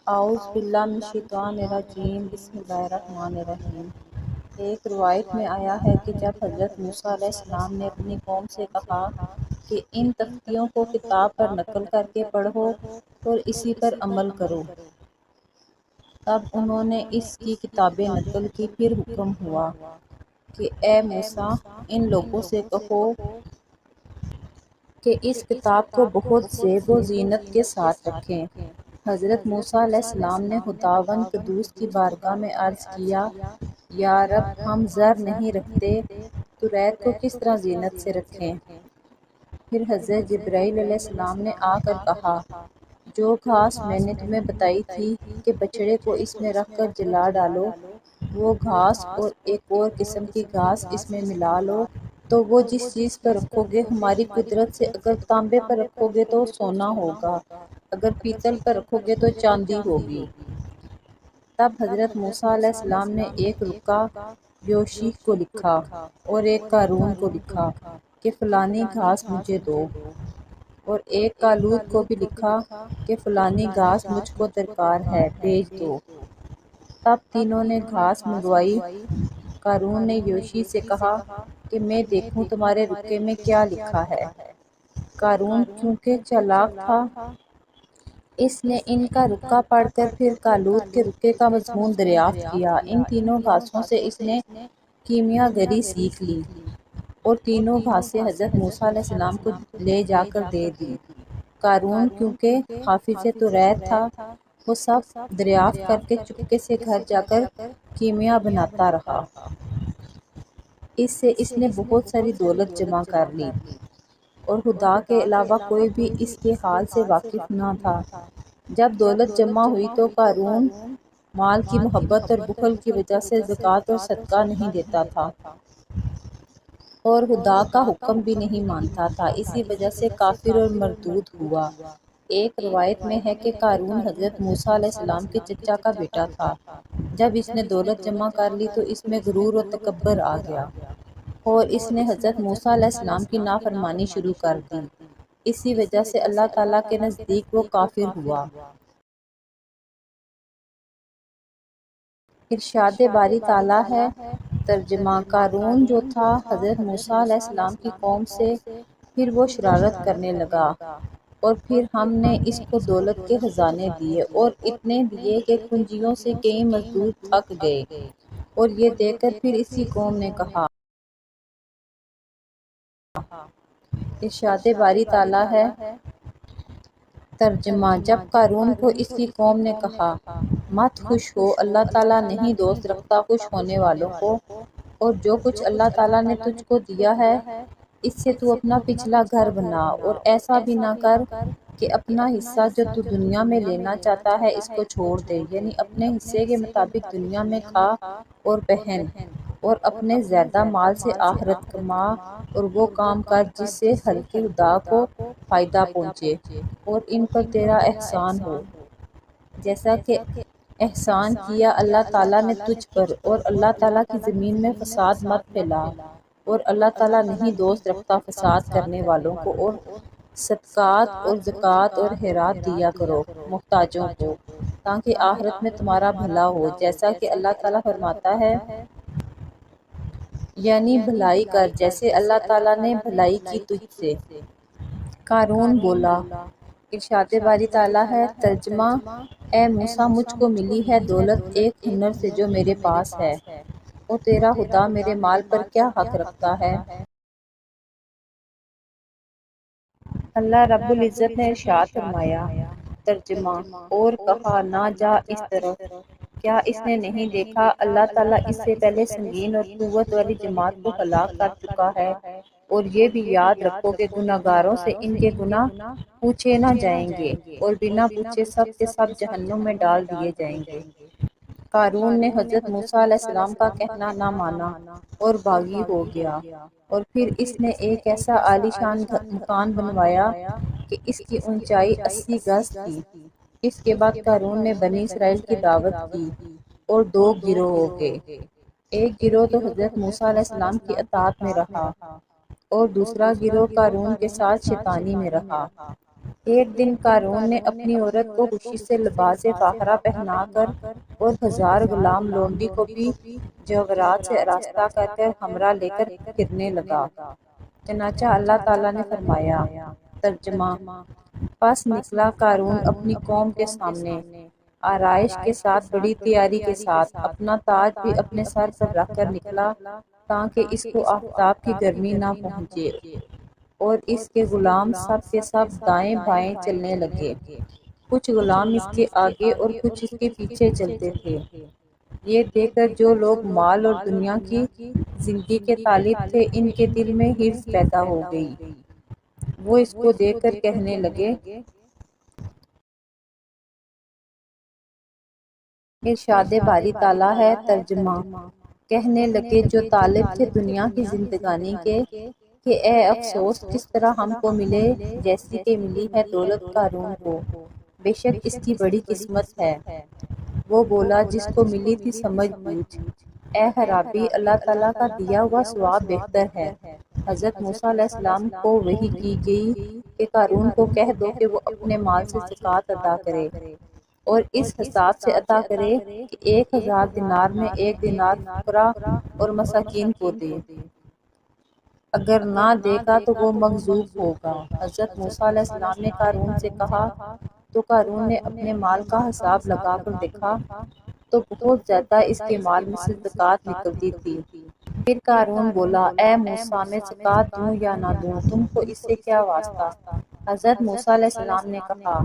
اعوذ باللہ من الشیطان الرجیم بسم اللہ الرحمن الرحیم۔ ایک روایت میں آیا ہے کہ جب حضرت موسیٰ علیہ السلام نے اپنی قوم سے کہا کہ ان تختیوں کو کتاب پر نقل کر کے پڑھو اور اسی پر عمل کرو، تب انہوں نے اس کی کتابیں نقل کی۔ پھر حکم ہوا کہ اے موسیٰ، ان لوگوں سے کہو کہ اس کتاب کو بہت زیب و زینت کے ساتھ رکھیں۔ حضرت موسیٰ علیہ السلام نے خداوند قدوس کی بارگاہ میں عرض کیا، یا رب، ہم زر نہیں رکھتے تو ریت کو کس طرح زینت سے رکھیں؟ پھر حضرت جبرائیل علیہ السلام نے آ کر کہا، جو گھاس میں نے تمہیں بتائی تھی کہ بچڑے کو اس میں رکھ کر جلا ڈالو، وہ گھاس اور ایک اور قسم کی گھاس اس میں ملا لو، تو وہ جس چیز پر رکھو گے ہماری قدرت سے، اگر تانبے پر رکھو گے تو سونا ہوگا، اگر پیتل پر رکھو گے تو چاندی ہوگی۔ تب حضرت موسیٰ علیہ السلام نے ایک رکا یوشی کو لکھا اور ایک قارون کو لکھا کہ فلانی گھاس مجھے دو، اور ایک کالود کو بھی لکھا کہ فلانی گھاس مجھ کو درکار ہے، بھیج دو۔ تب تینوں نے گھاس منگوائی۔ قارون نے یوشی سے کہا کہ میں دیکھوں تمہارے رکے میں کیا لکھا ہے۔ قارون کیونکہ چالاک تھا، اس نے ان کا رکا پڑھ کر پھر کالود کے رکے کا مضمون دریافت کیا۔ ان تینوں گھاسوں سے اس نے کیمیا گری سیکھ لی اور تینوں گھاسیں حضرت موسیٰ علیہ السلام کو لے جا کر دے دی۔ قارون کیونکہ حافظ توریت تھا، وہ سب دریافت کر کے چپکے سے گھر جا کر کیمیا بناتا رہا۔ اس سے اس نے بہت ساری دولت جمع کر لی، اور خدا کے علاوہ کوئی بھی اس کے حال سے واقف نہ تھا۔ جب دولت جمع ہوئی تو قارون مال کی محبت اور بخل کی وجہ سے زکوٰۃ اور صدقہ نہیں دیتا تھا، اور خدا کا حکم بھی نہیں مانتا تھا، اسی وجہ سے کافر اور مردود ہوا۔ ایک روایت میں ہے کہ قارون حضرت موسیٰ علیہ السلام کے چچا کا بیٹا تھا۔ جب اس نے دولت جمع کر لی تو اس میں غرور و تکبر آ گیا، اور اس نے حضرت موسیٰ علیہ السلام کی نافرمانی شروع کر دی۔ اسی وجہ سے اللہ تعالیٰ کے نزدیک وہ کافر ہوا۔ ارشاد باری تعالیٰ ہے۔ ترجمہ: قارون جو تھا حضرت موسیٰ علیہ السلام کی قوم سے، پھر وہ شرارت کرنے لگا، اور پھر ہم نے اس کو دولت کے خزانے دیے، اور اتنے دیے کہ کنجیوں سے کئی مزدور تھک گئے، اور یہ دیکھ کر پھر اسی قوم نے کہا۔ ارشاد باری تعالیٰ ہے۔ ترجمہ: جب قارون کو اس کی قوم نے کہا، مت خوش ہو، اللہ تعالیٰ نہیں دوست رکھتا خوش ہونے والوں کو، اور جو کچھ اللہ تعالیٰ نے تجھ کو دیا ہے اس سے تو اپنا پچھلا گھر بنا، اور ایسا بھی نہ کر کہ اپنا حصہ جو تو دنیا میں لینا چاہتا ہے اس کو چھوڑ دے، یعنی اپنے حصے کے مطابق دنیا میں کھا اور پہن، اور اپنے زیادہ مال سے آخرت کما، اور وہ کام کر جس سے خلق خدا کو فائدہ پہنچے، اور ان پر تیرا احسان ہو، جیسا کہ احسان کیا اللہ تعالیٰ نے تجھ پر، اور اللہ تعالیٰ کی زمین میں فساد مت پھیلا، اور اللہ تعالیٰ نہیں دوست رکھتا فساد کرنے والوں کو، اور صدقات اور زکوٰۃ اور خیرات دیا کرو محتاجوں کو، تاکہ آخرت میں تمہارا بھلا ہو، جیسا کہ اللہ تعالیٰ فرماتا ہے، یعنی بھلائی کر جیسے اللہ تعالیٰ نے بھلائی کی تجھ سے۔ قارون بولا۔ ارشاد باری تعالیٰ ہے۔ ترجمہ: اے موسیٰ، مجھ کو ملی ہے دولت ایک ہنر سے جو میرے پاس ہے، اور تیرا خدا میرے مال پر کیا حق رکھتا ہے؟ اللہ رب العزت نے ارشاد فرمایا۔ ترجمہ: اور کہا، نہ جا اس طرف، کیا اس نے نہیں دیکھا اللہ تعالیٰ اس سے پہلے سنگین اور قوت والی جماعت کو ہلاک کر چکا ہے، اور یہ بھی یاد رکھو کہ گناہگاروں سے ان کے گناہ پوچھے نہ جائیں گے، اور بنا پوچھے سب کے سب جہنم میں ڈال دیے جائیں گے۔ قارون نے حضرت موسیٰ علیہ السلام کا کہنا نہ مانا اور باغی ہو گیا، اور پھر اس نے ایک ایسا عالی شان مکان بنوایا کہ اس کی اونچائی 80 گز تھی۔ اس کے بعد قارون نے بنی اسرائیل کی دعوت کی، اور دو گروہ ہو گئے۔ ایک گروہ تو حضرت موسیٰ علیہ السلام کی اطاعت میں رہا، اور دوسرا گروہ قارون کے ساتھ شیطانی میں رہا۔ ایک دن قارون نے اپنی عورت کو خوشی سے لباس فاخرہ پہنا کر اور 1000 غلام لونڈی کو بھی جواہرات سے آراستہ کر کر ہمراہ لے کر پھرنے لگا۔ چنانچہ اللہ تعالیٰ نے فرمایا، ترجمہ: پس نکلا قارون اپنی قوم کے سامنے آرائش کے ساتھ، بڑی تیاری کے ساتھ، اپنا تاج بھی اپنے سر پر رکھ کر نکلا تاکہ اس کو آفتاب کی گرمی نہ پہنچے، اور اس کے غلام سب کے سب دائیں بائیں چلنے لگے، کچھ غلام اس کے آگے اور کچھ اس کے پیچھے چلتے تھے۔ یہ دیکھ کر جو لوگ مال اور دنیا کی زندگی کے طالب تھے، ان کے دل میں حرص پیدا ہو گئی۔ وہ اس کو دیکھ کر کہنے لگے، ارشاد باری تعالیٰ ہے۔ ترجمہ: کہنے لگے جو طالب تھے دنیا کی زندگانی کے کہ اے افسوس، کس طرح ہم کو ملے جیسی کہ ملی ہے دولت قارون کو، بے شک اس کی بڑی قسمت ہے۔ وہ بولا، جس کو ملی تھی سمجھ بوجھ، اے خرابی، اللہ تعالیٰ کا دیا ہوا ثواب بہتر ہے۔ حضرت موسیٰ علیہ السلام کو وحی کی گئی کہ قارون کو کہہ دو کہ وہ اپنے مال سے زکوٰۃ ادا کرے، اور اس حساب سے ادا کرے کہ 1000 دینار میں 1 دینار فقراء اور مساکین کو دے، اگر نہ دے گا تو وہ مغضوب ہوگا۔ حضرت موسیٰ علیہ السلام نے قارون سے کہا، تو قارون نے اپنے مال کا حساب لگا کر دیکھا تو بہت زیادہ اس کے مال میں سے زکوٰۃ نکلتی تھی۔ پھر قارون بولا، اے موسیٰ، میں زکوٰۃ دوں یا نہ دوں، تم کو اس سے کیا واسطہ؟ حضرت موسیٰ علیہ السلام نے کہا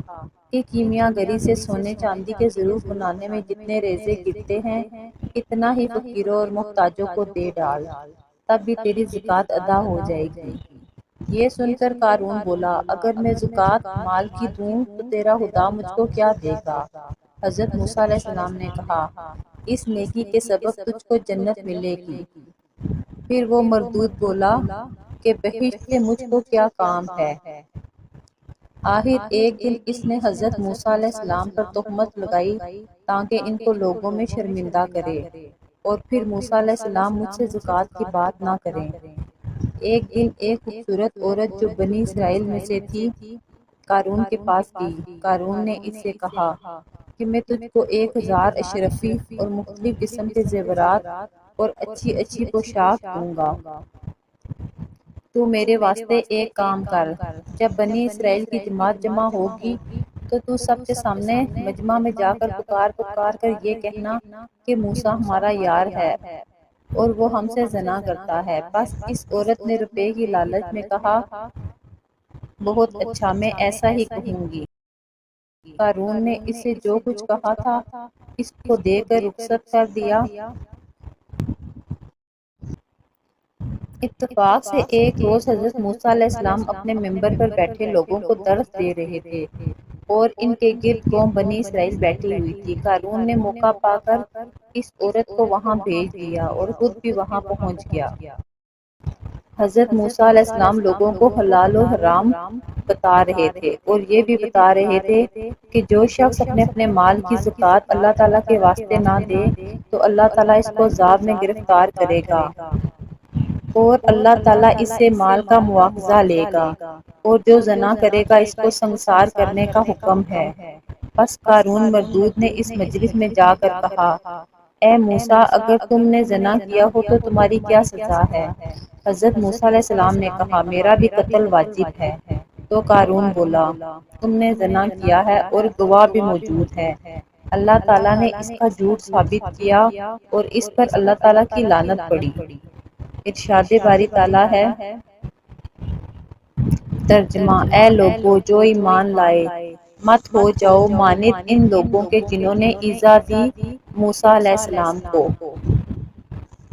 کہ کیمیا گری سے سونے چاندی کے ظروف بنانے میں جتنے ریزے گرتے ہیں، اتنا ہی فقیروں اور محتاجوں کو دے ڈال، تب بھی تیری زکوٰۃ ادا ہو جائے گی۔ یہ سن کر قارون بولا، اگر میں زکوٰۃ مال کی دوں تو تیرا خدا مجھ کو کیا دے گا؟ حضرت موسیٰ علیہ السلام نے کہا، اس نیکی کے سبب تجھ کو جنت ملے گی۔ پھر وہ مردود بولا کہ بہشت سے مجھ کو کیا کام ہے؟ آخر ایک دن اس نے حضرت موسیٰ علیہ السلام پر تہمت لگائی تاکہ ان کو لوگوں میں شرمندہ کرے، اور پھر موسیٰ علیہ السلام مجھ سے زکوٰۃ کی بات نہ کریں۔ ایک دن ایک خوبصورت عورت جو بنی اسرائیل میں سے تھی قارون کے پاس گئی۔ قارون نے اس سے کہا کہ میں تجھ کو 1000 اشرفی اور مختلف قسم کے زیورات اور اچھی اچھی پوشاک دوں گا، تو میرے واسطے ایک کام کر، جب بنی اسرائیل کی جماعت جمع ہوگی تو تو سب کے سامنے مجمع میں جا کر پکار کر یہ کہنا کہ موسیٰ ہمارا یار ہے اور وہ ہم سے زنا کرتا ہے۔ پس اس عورت نے روپے کی لالچ میں کہا، بہت اچھا، میں ایسا ہی کہوں گی۔ قارون نے اسے جو کچھ کہا تھا اس کو دے کر رخصت کر دیا۔ اتفاق سے ایک روز حضرت موسیٰ علیہ السلام اپنے ممبر پر بیٹھے لوگوں کو درس دے رہے تھے، اور ان کے گرد قوم بنی اسرائیل بیٹھی ہوئی تھی۔ قارون نے موقع پا کر اس عورت کو وہاں بھیج دیا اور خود بھی وہاں پہنچ گیا۔ حضرت موسیٰ علیہ السلام لوگوں کو حلال و حرام بتا رہے تھے، اور یہ بھی بتا رہے تھے کہ جو شخص اپنے اپنے مال کی زکوٰۃ اللہ تعالیٰ کے واسطے نہ دے تو اللہ تعالیٰ اس کو عذاب میں گرفتار کرے گا، اور اللہ تعالیٰ اس سے مال کا مواخذہ لے گا، اور جو زنا کرے گا اس کو سنسار کرنے کا حکم ہے۔ پس قارون مردود نے اس مجلس میں جا کر کہا، اے موسیٰ، اگر تم نے زنا کیا ہو تو تمہاری کیا سزا ہے؟ حضرت موسیٰ علیہ السلام نے کہا، میرا بھی قتل واجب ہے۔ تو قارون بولا، تم نے زنا کیا ہے اور گواہ بھی موجود ہے۔ اللہ تعالیٰ نے اس کا جھوٹ ثابت کیا اور اس پر اللہ تعالیٰ کی لعنت پڑی۔ ارشاد باری تعالیٰ ہے۔ ترجمہ: اے لوگو جو ایمان لائے، مت ہو جاؤ مانند ان لوگوں کے جنہوں نے ایذا دی موسیٰ علیہ السلام کو۔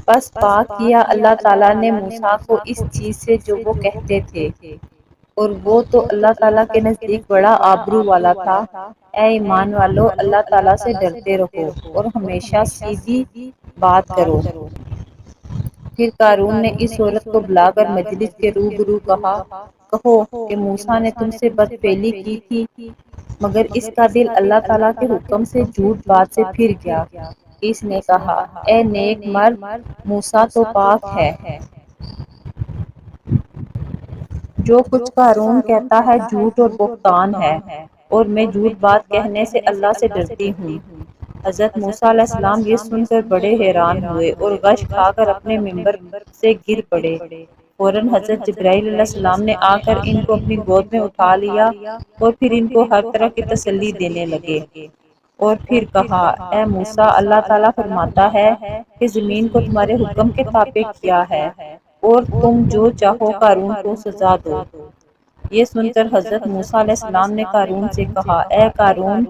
پس پاک کیا اللہ تعالیٰ نے موسیٰ کو اس چیز سے جو وہ کہتے تھے، اور وہ تو اللہ تعالیٰ کے نزدیک بڑا آبرو والا تھا۔ اے ایمان والو، اللہ تعالیٰ سے ڈرتے رہو اور ہمیشہ سیدھی بات کرو۔ پھر قارون نے اس عورت کو بلا کر مجلس کے روبرو کہو کہ موسیٰ نے تم سے بدفعلی کی تھی، مگر اس کا دل اللہ تعالیٰ کے حکم سے جھوٹ بات سے پھر گیا۔ اس نے کہا، اے نیک مرد، موسیٰ تو پاک ہے۔ جو کچھ قارون کہتا ہے جھوٹ اور بہتان ہے، اور میں جھوٹ بات کہنے سے اللہ سے ڈرتی ہوں۔ حضرت موسیٰ علیہ السلام یہ سن کر بڑے حیران ہوئے اور غش کھا کر اپنے ممبر سے گر پڑے۔ فوراً حضرت جبرائیل علیہ السلام نے آ کر ان کو اپنی گود میں اٹھا لیا اور پھر ان کو ہر طرح کی تسلی دینے لگے، اور پھر کہا، اے موسیٰ، اللہ تعالیٰ فرماتا ہے کہ زمین کو تمہارے حکم کے تابع کیا ہے اور تم جو چاہو قارون کو سزا دو۔ یہ سن کر حضرت موسیٰ علیہ السلام نے قارون سے کہا، اے قارون،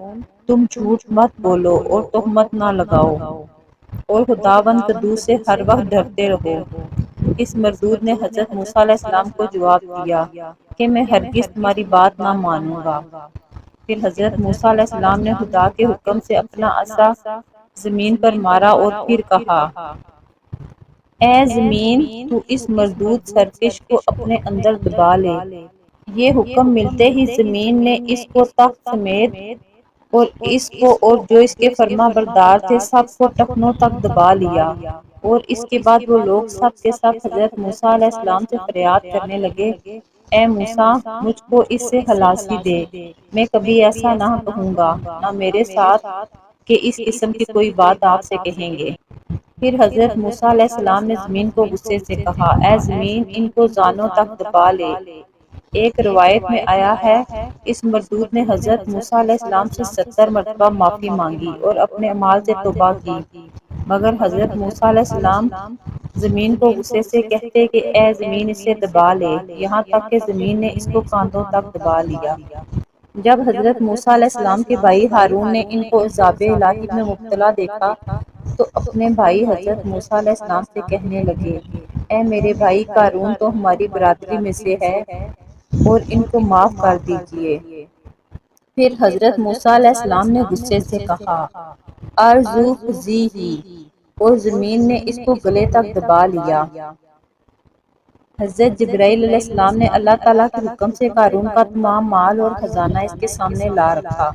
تم جھوٹ مت بولو اور تہمت نہ لگاؤ، اور خداوند قدوس سے ہر وقت ڈرتے رہو۔ اس مردود نے حضرت موسیٰ علیہ السلام کو جواب دیا کہ میں ہرگز تمہاری بات نہ مانوں گا۔ پھر حضرت موسیٰ علیہ السلام نے خدا کے حکم سے اپنا عصا زمین پر مارا اور پھر کہا، اے زمین، تو اس مردود سرکش کو اپنے اندر دبا لے۔ یہ حکم ملتے ہی زمین نے اس کو تخت سمیت اور اس کو اور جو اس کے فرما بردار تھے سب کو ٹخنوں تک دبا لیا، اور اس کے بعد وہ لوگ سب کے سب حضرت موسیٰ علیہ السلام سے فریاد کرنے لگے، اے موسیٰ، مجھ کو اس سے خلاصی دے، میں کبھی ایسا نہ کہوں گا، نہ میرے ساتھ کہ اس قسم کی کوئی بات آپ سے کہیں گے۔ پھر حضرت موسیٰ علیہ السلام نے زمین کو غصے سے کہا، اے زمین، ان کو زانوں تک دبا لے۔ ایک روایت میں آیا ہے، اس مردود نے حضرت موسیٰ علیہ السلام سے 70 مرتبہ معافی مانگی اور اپنے اعمال سے توبہ کی، مگر حضرت موسیٰ علیہ السلام زمین کو غصے سے کہتے کہ اے زمین، اسے دبا لے، یہاں تک کہ زمین نے اس کو کاندھوں تک دبا لیا۔ جب حضرت موسیٰ علیہ السلام کے بھائی ہارون نے ان کو عذاب الہی میں مبتلا دیکھا تو اپنے بھائی حضرت موسیٰ علیہ السلام سے کہنے لگے، اے میرے بھائی، قارون تو ہماری برادری میں سے ہے اور ان کو معاف کر دیجئے۔ پھر حضرت موسیٰ علیہ السلام نے غصے سے کہا، ارجو خذیہ، اور زمین نے اس کو گلے تک دبا لیا۔ حضرت جبرائیل علیہ السلام نے اللہ تعالیٰ کے حکم سے قارون کا تمام مال اور خزانہ اس کے سامنے لا رکھا۔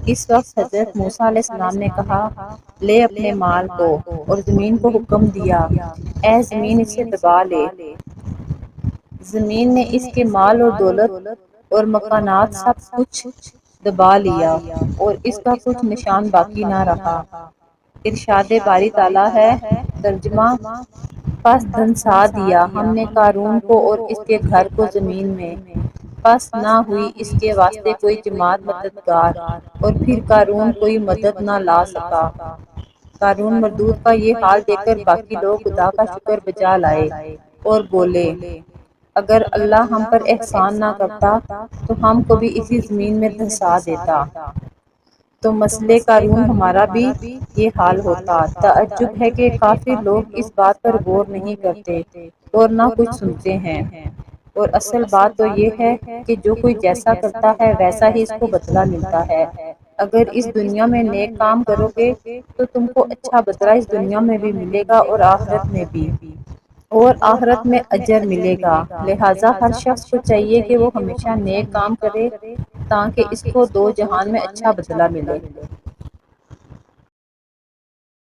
اس وقت حضرت موسیٰ علیہ السلام نے کہا، لے اپنے مال کو، اور زمین کو حکم دیا، اے زمین، اسے دبا لے۔ زمین نے اس کے مال اور دولت اور مکانات سب کچھ دبا لیا، اور اس کا کچھ نشان باقی نہ رہا۔ ارشاد باری تعالیٰ ہے، ترجمہ، پس دھنسا دیا ہم نے قارون کو اور اس کے گھر کو زمین میں، پس نہ ہوئی اس کے واسطے کوئی جماعت مددگار، اور پھر قارون کوئی مدد نہ لا سکا۔ قارون مردود کا یہ حال دیکھ کر باقی لوگ خدا کا شکر بجا لائے اور بولے، اگر اللہ ہم پر احسان نہ کرتا تو ہم کو بھی اسی زمین میں دھنسا دیتا، تو مسئلے قارون ہمارا بھی یہ حال ہوتا۔ تعجب ہے کہ کافر لوگ اس بات پر غور نہیں کرتے اور نہ کچھ سنتے ہیں، اور اصل بات تو یہ ہے کہ جو کوئی جیسا کرتا ہے ویسا ہی اس کو بدلہ ملتا ہے۔ اگر اس دنیا میں نیک کام کرو گے تو تم کو اچھا بدلہ اس دنیا میں بھی ملے گا اور آخرت میں بھی، اور آخرت میں اجر ملے گا۔ لہٰذا ہر شخص کو چاہیے کہ وہ ہمیشہ نیک کام کرے تاکہ اس کو دو جہان میں اچھا بدلہ ملے۔